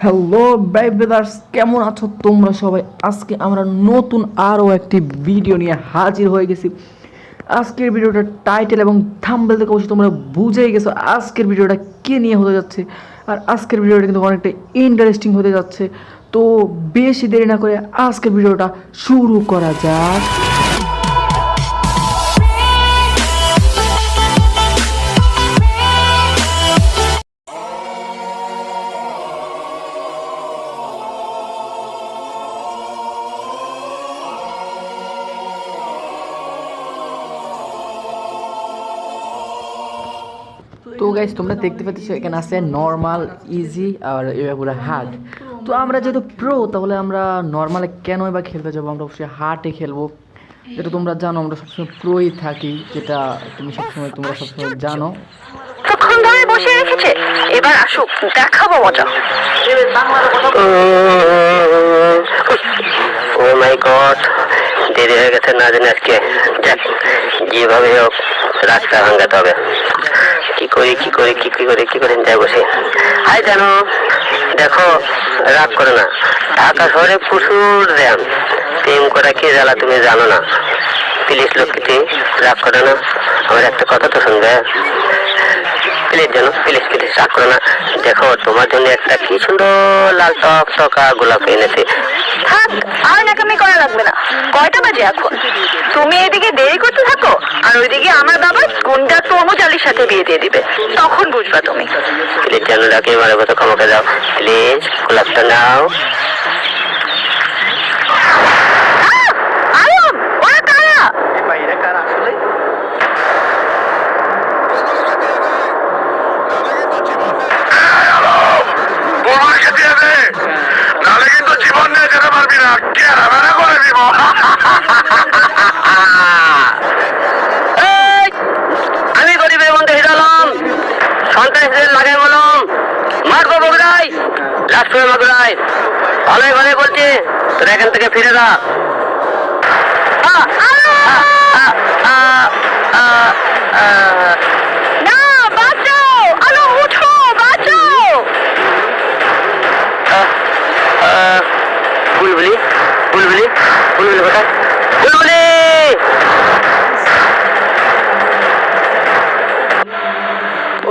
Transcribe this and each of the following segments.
Hello brothers, কেমন আছো তোমরা সবাই? আজকে আমরা নতুন আরও একটি ভিডিও নিয়ে হাজির হয়ে গেছি। আজকের ভিডিওটা টাইটেল এবং থাম্বনেল থেকে অবশ্যই তোমরা বুঝেই গেছো আজকের ভিডিওটা কে নিয়ে হতে যাচ্ছে। আর আজকের ভিডিওটা কিন্তু অনেকটা ইন্টারেস্টিং হতে যাচ্ছে। তো বেশি দেরি না করে আজকের ভিডিওটা শুরু করা যাক। তো গাইস, তোমরা দেখতে পাচ্ছ এখানে আছে নর্মাল, ইজি আর এগুলো হার্ড। তো আমরা যেহেতু প্রো, তাহলে আমরা নর্মালে কেন বা খেলতে যাবো? আমরা অবশ্যই হার্ডে খেলবো। যেটা তোমরা জানো, আমরা সবসময় প্রোই থাকি, যেটা তোমরা সবসময় জানো। তখন ধরে বসে রেখেছে, এবার আসুক, দেখাবো মজা। ও মাই গড, দেরি হয়ে গেছে না জানি আজকে। যেভাবে হোক রাস্তা ভাঙাতে হবে। কি করে যাই বসে। হাই জানো, দেখো, রাগ করে না। ঢাকা শহরে প্রচুর জ্যাম। প্রেম করা কি জ্বালা তুমি জানো না। প্লিজ লক্ষ্মীটি, রাগ করে না। আমার একটা কথা তো শুনবে প্লিজ, জানো, প্লিজ রাগ করে না। দেখো, তোমার জন্য একটা কি সুন্দর লাল টকা গোলাপ এনেছে। থাক, আর নাকামি করা লাগবে না। কয়টা বাজে এখন? তুমি এদিকে দেরি করতে থাকো, আর ওইদিকে আমার বাবা গুন্ডা তরমুজ আলীর সাথে বিয়ে দিয়ে দিবে। তখন বুঝবা তুমি। প্লিজ জানো, রাখি মারে মতো ক্ষমাকে দাও। প্লিজ গোলাপটা নাও। আমি গরিবের মধ্যে হিরালাম, সন্ত্রাসীদের লাগাই বললাম, মারবো বগুড়াই, লাস্ট করে মাগুরাই। ভালোই ভালোই বলছি, তোরা এখান থেকে ফিরে যা। না, বাঁচাও, আলো উঠো, বাঁচাও। বুলবুলি কোথায়? বুলবুলি!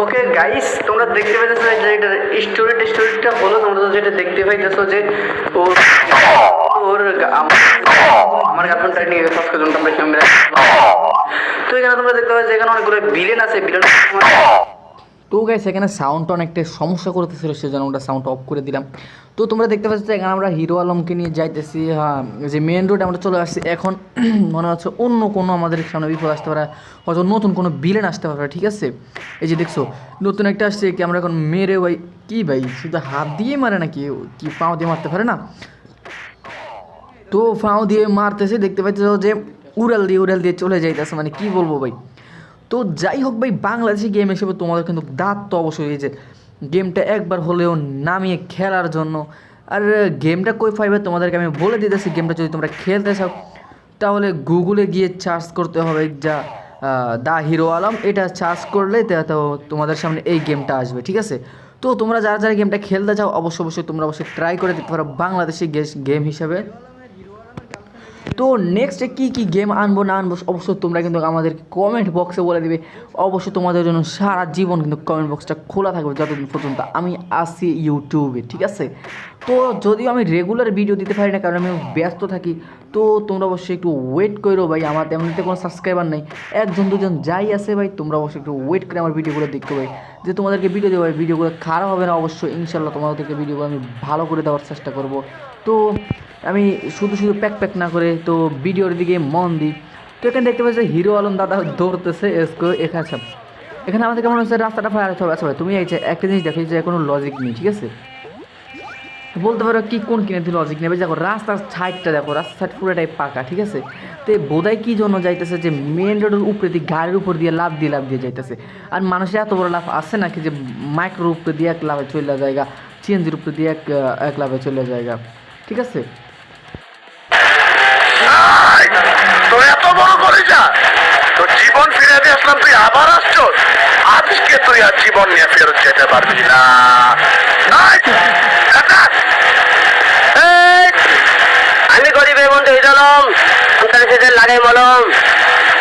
ওকে গাইস, তোমরা দেখতে পাইতেছো যে এটা স্টোরিটা হলো, তোমরা যেটা দেখতে পাইতেছো যে ওর আমার গার্লফ্রেন্ডটা নিয়ে ফার্স্ট করে তোমরা ক্যামেরা। তো এখানে তোমরা দেখতে পাচ্ছ এখানে অনেকগুলো ভিলেন আছে। তো গাইস, এখানে সাউন্ডটা অনেকটা সমস্যা করতেছিল, সেজন্য আমরা সাউন্ড অফ করে দিলাম। তো তোমরা দেখতে পাচ্ছ এখানে আমরা হিরো আলমকে নিয়ে যাইতেছি। হ্যাঁ, যে মেন রোডে আমরা চলে আসছি। এখন মনে হচ্ছে অন্য কোনো আমাদের সামনে বিপদ আসতে পারে, হয়তো নতুন কোনো ভিলেন আসতে পারে। ঠিক আছে, এই যে দেখছো নতুন একটা আসছে, কি আমরা এখন মেরে ভাই কি ভাই শুধু হাত দিয়ে মারে নাকি, কি পাও দিয়ে মারতে পারে না? তো পাও দিয়ে মারতেছে, দেখতে পাচ্ছ যে উড়াল দিয়ে চলে যাইতেছে। মানে কি বলবো ভাই। তো যাই হোক ভাই, বাংলাদেশি গেম হিসেবে তোমাদের কিন্তু দাঁত তো অবশ্যই এই যে গেমটা একবার হলেও নামিয়ে খেলার জন্য। আর গেমটা কই পাইবে তোমাদেরকে আমি বলে দিতেছি। গেমটা যদি তোমরা খেলতে চাও, তাহলে গুগলে গিয়ে সার্চ করতে হবে যা দ্য হিরো আলম। এটা সার্চ করলে তো তোমাদের সামনে এই গেমটা আসবে। ঠিক আছে, তো তোমরা যারা গেমটা খেলতে চাও অবশ্যই তোমরা ট্রাই করে দিতে পারো বাংলাদেশি গেম হিসাবে। তো নেক্সটে কী গেম আনবো না আনবো অবশ্যই তোমরা কিন্তু আমাদের কমেন্ট বক্সে বলে দিবে। অবশ্যই তোমাদের জন্য সারা জীবন কিন্তু কমেন্ট বক্সটা খোলা থাকবে যতদিন পর্যন্ত আমি আসি ইউটিউবে। ঠিক আছে, তো যদিও আমি রেগুলার ভিডিও দিতে পারি না, কারণ আমি ব্যস্ত থাকি। তো তোমরা অবশ্যই একটু ওয়েট করো ভাই। আমার তেমনিতে কোনো সাবস্ক্রাইবার নেই, 1-2জন যাই আছে ভাই। তোমরা অবশ্যই একটু ওয়েট করে আমার ভিডিওগুলো দেখতে ভাই, যে তোমাদেরকে ভিডিও দেবো। ভিডিওগুলো খারাপ হবে না অবশ্যই, ইনশাল্লাহ তোমাদেরকে ভিডিওগুলো আমি ভালো করে দেওয়ার চেষ্টা করব। তো আমি শুধু প্যাক না করে তো ভিডিওর দিকে মন দিই। তো এখানে দেখতে পাচ্ছি হিরো আলম দাদা দৌড়তেছে এখানে আমাদের কেমন হচ্ছে রাস্তাটা ফায়ার হতে হবে। আচ্ছা ভাই, তুমি এই যে একটা জিনিস দেখো যে কোনো লজিক নেই। ঠিক আছে, বলতে পারো কি কোন কিনে লজিক নেবে। দেখো রাস্তার সাইডটা, দেখো রাস্তার সাইড পুরোটাই পাকা। ঠিক আছে, তো বোধহয় কী জন্য যাইতেছে যে মেন রোডের উপরে দিয়ে গাড়ির উপর দিয়ে লাভ দিয়ে যাইতেছে। আর মানুষের এত বড় লাভ আছে নাকি যে মাইক্রোর উপরে দিয়ে এক লাভে চলে জায়গা, সিএনজির উপরে দিয়ে এক লাভে চলে জায়গা। ঠিক আছে, তোর এত বড় করে যা, তোর জীবন ফিরে দিয়ে আসলাম, তুই আবার আসছো। আজকে তুই আর জীবন নিয়ে ফেরত যেতে পারবি না। মলম, সন্তান শেষে লাগাই মলম,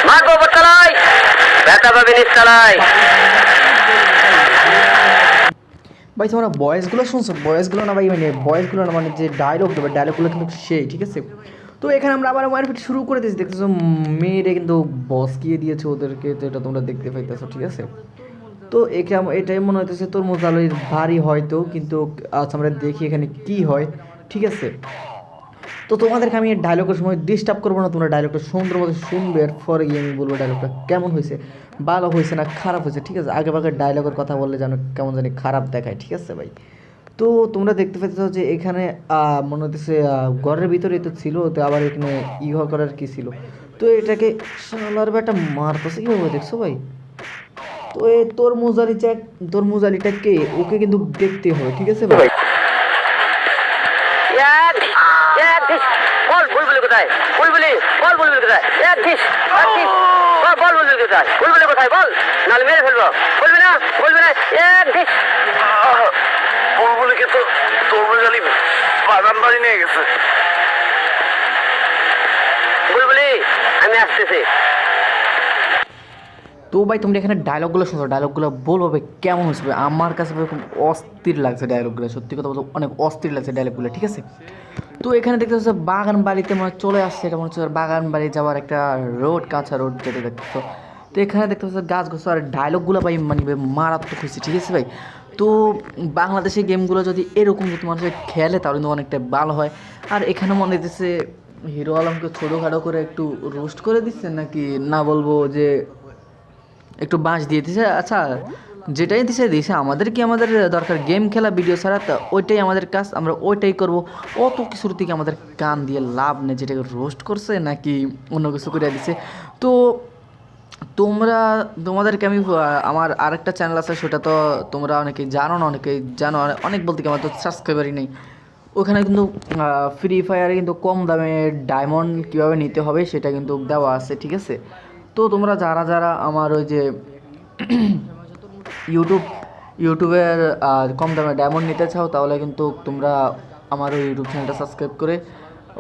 মারবো উপরতলায়, ব্যথা পাবি নিচতলায়। ভাই তোমরা ভয়েসগুলো শুনছো, ভয়েসগুলো না ভাই, মানে ভয়েসগুলো না, মানে যে ডায়লগ দেবে ডায়লগগুলো কিন্তু সেই, ঠিক আছে। তো এখানে আমরা আবার মারপিট শুরু করে দিয়েছি, দেখতেছো মেয়েরে কিন্তু বসকিয়ে দিয়েছে ওদেরকে, তো এটা তোমরা দেখতে পাইতেছো, ঠিক আছে। তো এটাই মনে হইতেছে তরমুজ আলুর বাড়ি হয়তো, কিন্তু আজ আমরা দেখি এখানে কি হয়, ঠিক আছে। তো তোমাদেরকে আমি এই ডায়লগের সময় ডিস্টার্ব করবো না, তোমরা ডায়লগটা সুন্দর মতো শুনবে, এরপরে গিয়ে আমি বলবো ডায়লগটা কেমন হয়েছে, ভালো হয়েছে না খারাপ হয়েছে, ঠিক আছে। আগে ভাগে ডায়লগের কথা বললে যেন কেমন জানি খারাপ দেখায়, ঠিক আছে ভাই। তো তোমরা দেখতে পাচ্ছ যে এখানে মনে হচ্ছে ঘরের ভিতরেই তো ছিল, তো আবার এখানে ইহা করার কি ছিল, তো এটাকে শালার বেটা মারতেছে কীভাবে দেখছো ভাই। তো এই তরমুজ আলিটাকে ওকে কিন্তু দেখতে হবে, ঠিক আছে ভাই। বল বুলবুলি কোথায়, বুলবুলি বল, বুলবুলি কোথায়, এক ধিস বল, বুলবুলি কোথায়, বুলবুলি কোথায় বল, নাহলে মেরে ফেলবো, বলবি না, বলবি না, এক ধিস। বুলবুলিকে তো তরমুজ আলী বাগান বাড়ি নিয়ে গেছে। বুলবুলি আমি আসতেছি। তো ভাই তোমরা এখানে ডায়লগগুলো শুনছো, ডায়লগগুলো বলবো ভাই কেমন হচ্ছে ভাই, আমার কাছে ভাই খুব অস্থির লাগছে ডায়লগগুলো, সত্যি কথা বলতে অনেক অস্থির লাগছে ডায়লগগুলো, ঠিক আছে। তো এখানে দেখতে পাচ্ছ বাগান বাড়িতে মনে চলে আসছে, এটা মনে হচ্ছে বাগান বাড়ি যাওয়ার একটা রোড, কাঁচা রোড যেটা দেখছো। তো এখানে দেখতে পাচ্ছ গাছ গোছ আর ডায়লগগুলো ভাই মানে মারাত্মক হয়েছে, ঠিক আছে ভাই। তো বাংলাদেশের গেমগুলো যদি এরকম যদি মানুষের খেলে তাহলে কিন্তু অনেকটা ভালো হয়। আর এখানে মনে হইতেছে হিরো আলমকে ছোটোখাটো করে একটু রোস্ট করে দিচ্ছেন নাকি, না বলবো যে একটু বাঁশ দিয়ে দিছে। আচ্ছা যেটাই দিছে আমাদের কি, আমাদের দরকার গেম খেলা ভিডিও ছাড়া, তো ওইটাই আমাদের কাজ, আমরা ওইটাই করব। অত কিছুর থেকে আমাদের কান দিয়ে লাভ নেই, যেটাকে রোস্ট করছে নাকি অন্য কিছু করে দিছে। তো তোমাদেরকে আমি আমার আরেকটা চ্যানেল আছে, সেটা তো তোমরা অনেকেই জানো না, অনেকেই জানো, অনেক বলতে কি আমার তো সাবস্ক্রাইবারই নেই। ওখানে কিন্তু ফ্রি ফায়ারে কিন্তু কম দামে ডায়মন্ড কীভাবে নিতে হবে সেটা কিন্তু দেওয়া আছে, ঠিক আছে। তো তোমরা যারা আমার ওই যে ইউটিউবের কম দামে ডায়মন্ড নিতে চাও, তাহলে কিন্তু তোমরা আমার ওই ইউটিউব চ্যানেলটা সাবস্ক্রাইব করে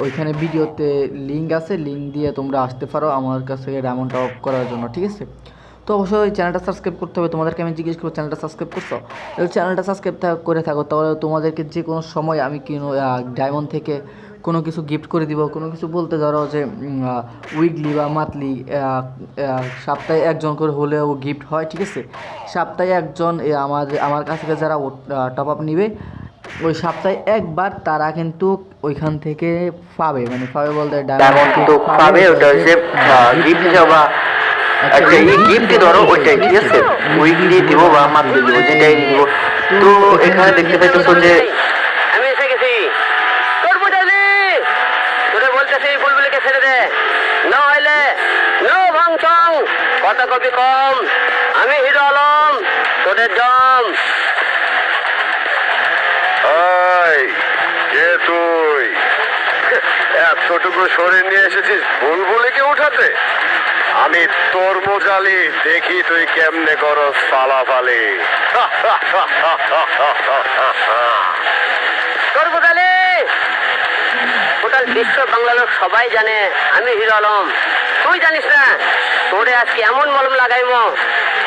ওইখানে ভিডিওতে লিঙ্ক আছে, লিঙ্ক দিয়ে তোমরা আসতে পারো আমার কাছ থেকে ডায়মন্ডটা অফ করার জন্য, ঠিক আছে। তো অবশ্যই চ্যানেলটা সাবস্ক্রাইব করতে হবে, তোমাদেরকে আমি জিজ্ঞেস করবো চ্যানেলটা সাবস্ক্রাইব করছো, চ্যানেলটা সাবস্ক্রাইব করে থাকো, তাহলে তোমাদেরকে যে কোনো সময় আমি ডায়মন্ড থেকে কোনো কিছু গিফট করে দিব, কোনো কিছু বলতে ধরো যে উইকলি বা মান্থলি সপ্তাহে একজন করে হলেও গিফট হয়, ঠিক আছে। সপ্তাহে একজন আমার কাছ থেকে যারা টপ আপ নিবে ওই সপ্তাহে একবার তারা কিন্তু ওইখান থেকে পাবে, মানে পাবে বলতে ডায়মন্ড কিন্তু পাবে, ওটা হচ্ছে গিফট হিসাবে। আচ্ছা এই গিফট ধরো ওইটাই, ঠিক আছে, উইকলি দিব বা মান্থলি দিব, যেটাই দিব। তো এখানে দেখতে পাইতেছো যে আমি এসে গেছি, তোর বুঝালি তোরে বলতেছি বুলবুলিকে ছেড়ে দে, না হইলে নো ভাঙচং, কথা কবি কম, আমি হিরো আলম তোদের জম। কে তুই? এতটুকু শরীর নিয়ে এসেছিস বুলবুলিকে উঠাতে? আমি তরমুজ আলী, দেখি তুই কেমনে করস পালাপালি। তরমুজ আলী টোটাল বিশ্ব বাংলা লোক সবাই জানে আমি হিরো আলম, তুই জানিস না? তোরে আজকে এমন মলম লাগাইমো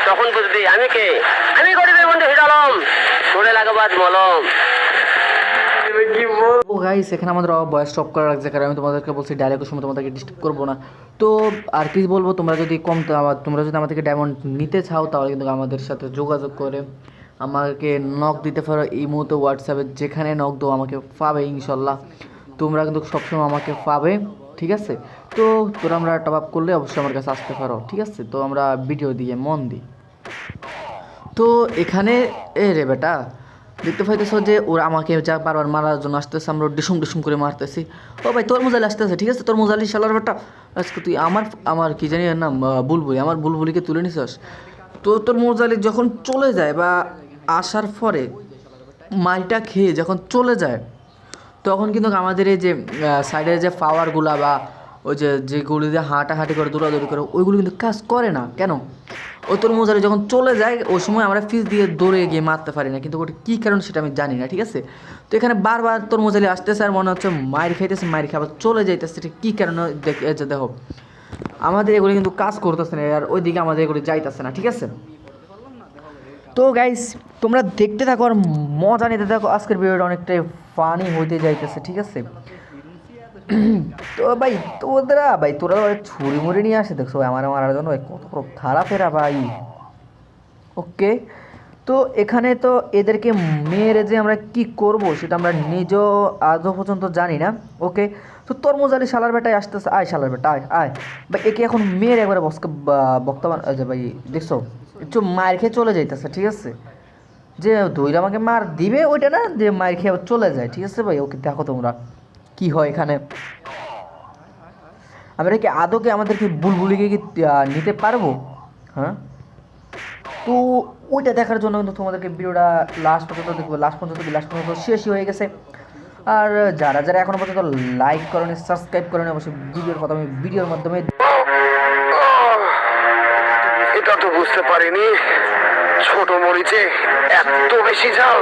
তখন বুঝবি আমি কে, আমি গরিবের বন্ধু হিরো আলম, তোরে লাগাবো আজ মলম। ও গাইস এখানে আমাদের ভয়েস স্টপ করা লাগছে, কারণ আমি তোমাদেরকে বলছি ডায়লগের সময় তোমাদেরকে ডিস্টার্ব করবো না। তো আর কি বলবো, তোমরা যদি আমার থেকে ডায়মন্ড নিতে চাও তাহলে কিন্তু আমাদের সাথে যোগাযোগ করে আমাকে নক দিতে পারো, এই মুহূর্তে হোয়াটসঅ্যাপে যেখানে নক দাও আমাকে পাবে ইনশাল্লাহ, তোমরা কিন্তু সবসময় আমাকে পাবে, ঠিক আছে। তো তোরা আমরা টপ আপ করলে অবশ্যই আমার কাছে আসতে পারো, ঠিক আছে। তো আমরা ভিডিও দিয়ে মন দিই। তো এখানে রে বেটা দেখতে পাইতেছো যে ওরা আমাকে যা বারবার মারার জন্য আসতেছে, আমরা ডিসুম করে মারতেছি। ও ভাই তরমুজ আলী আসতেছে, ঠিক আছে, তরমুজ আলী শালার বেটা, আজকে তুই আমার কি জানি এর নাম বুলবুলি, আমার বুলবুলিকে তুলে নিছিস। তো তরমুজ আলী যখন চলে যায় বা আসার পরে মাইটা খেয়ে যখন চলে যায়, তখন কিন্তু আমাদের এই যে সাইডের যে পাওয়ারগুলা বা ওই যে যেগুলি দিয়ে হাঁটাহাঁটি করে দৌড়াদৌড়ি করে ওইগুলো কিন্তু কাজ করে না কেন? ওই তরমুজ আলী যখন চলে যায় ওই সময় আমরা ফিস দিয়ে দৌড়ে গিয়ে মারতে পারি না, কিন্তু ওটা কী কারণ সেটা আমি জানি না, ঠিক আছে? তো এখানে বারবার তরমুজ আলী আসতেছে আর মনে হচ্ছে মায়ের খাইতেছে, মায়ের খাবার চলে যাইতেছে, এটা কী কারণে দেখো আমাদের এগুলি কিন্তু কাজ করতেছে না আর ওইদিকে আমাদের এগুলি যাইতেছে না, ঠিক আছে? তো গাইস তোমরা দেখতে থাকো আর মজা নিতে থাকো, আজকের ভিডিওটা অনেকটাই ফানি হইতে যাইতেছে, ঠিক আছে? তো ভাই তোরা ছুরি মুড়ি নিয়ে আসে দেখছো আমার মারার জন্য, ভাই কত বড় খারাপ এরা ভাই। ওকে, তো এখানে তো এদেরকে মেরে যে আমরা কি করব সেটা আমরা নিজেও আজও পর্যন্ত জানি না। ওকে, তো তরমুজ আলী শালার বেটায় আসতেছে, আয় শালার বেটা আয় আয় ভাই, একে এখন মেরে একবারে বক্তব্য যে ভাই দেখছো একটু মায়ের খেয়ে চলে যাইতেছে, ঠিক আছে? যে দইরা আমাকে মার দিবে ওইটা না, যে মায়ের খেয়ে আবার চলে যায়, ঠিক আছে ভাই? ওকে দেখো তোমরা কি হয় এখানে। আমরা কি আদৌকে আমাদেরকে বুলবুলিকে কি নিতে পারবো? হ্যাঁ, তো ওইটা দেখার জন্য কিন্তু তোমাদেরকে ভিডিওটা লাস্ট পর্যন্ত দেখবো, লাস্ট পর্যন্ত শেষই হয়ে গেছে। আর যারা যারা এখনো পর্যন্ত লাইক করেনি, সাবস্ক্রাইব করেনি, অবশ্যই ভিডিওর কথা আমি ভিডিওর মাধ্যমে। এটা তো বুঝতে পারিনি ছোট মরিচে এত বেশি ঝাল।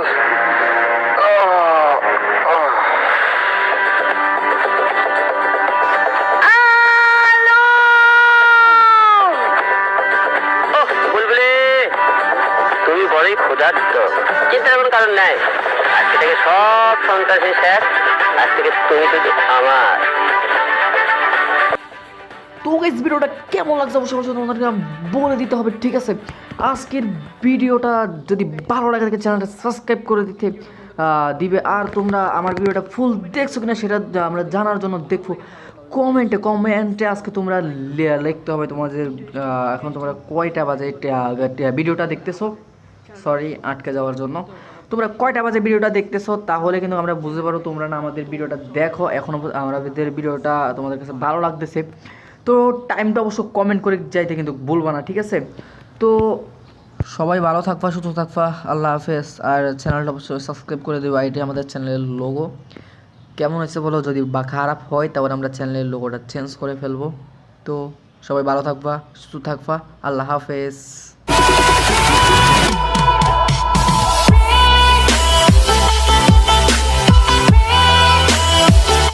বুলবুলি তুমি বড়ই ক্ষুধার্ত, চিন্তার কোনো কারণ নাই। আজকে থেকে সব সন্ত্রাসী শেষ, আজ থেকে তুমি শুধু আমার। তো গাইস ভিডিওটা কেমন লাগছে অবশ্যই তোমাদেরকে বলে দিতে হবে, ঠিক আছে? আজকের ভিডিওটা যদি ভালো লাগে থাকে চ্যানেলটা সাবস্ক্রাইব করে দিবে। আর তোমরা আমার ভিডিওটা ফুল দেখছো কিনা সেটা আমরা জানার জন্য দেখবো কমেন্টে আজকে তোমরা লিখতে হবে তোমাদের এখন তোমরা কয়টা বাজে ভিডিওটা দেখতেছো, সরি আটকে যাওয়ার জন্য। তোমরা কয়টা বাজে ভিডিওটা দেখতেছো তাহলে কিন্তু আমরা বুঝতে পারো তোমরা না আমাদের ভিডিওটা দেখো, এখনও আমাদের ভিডিওটা তোমাদের কাছে ভালো লাগতেছে। তো টাইমটা অবশ্য কমেন্ট করে যাইতে কিন্তু ভুলবা না, ঠিক আছে? তো সবাই ভালো থাকবা, সুস্থ থাকবা, আল্লাহ হাফেজ। আর চ্যানেলটা অবশ্যই সাবস্ক্রাইব করে দেবো, এটাই আমাদের চ্যানেলের লোগো। কেমন হয়েছে বলো, যদি বা খারাপ হয় তাহলে আমরা চ্যানেলের লোগোটা চেঞ্জ করে ফেলবো। তো সবাই ভালো থাকবা, সুস্থ থাকবা, আল্লাহ হাফেজ।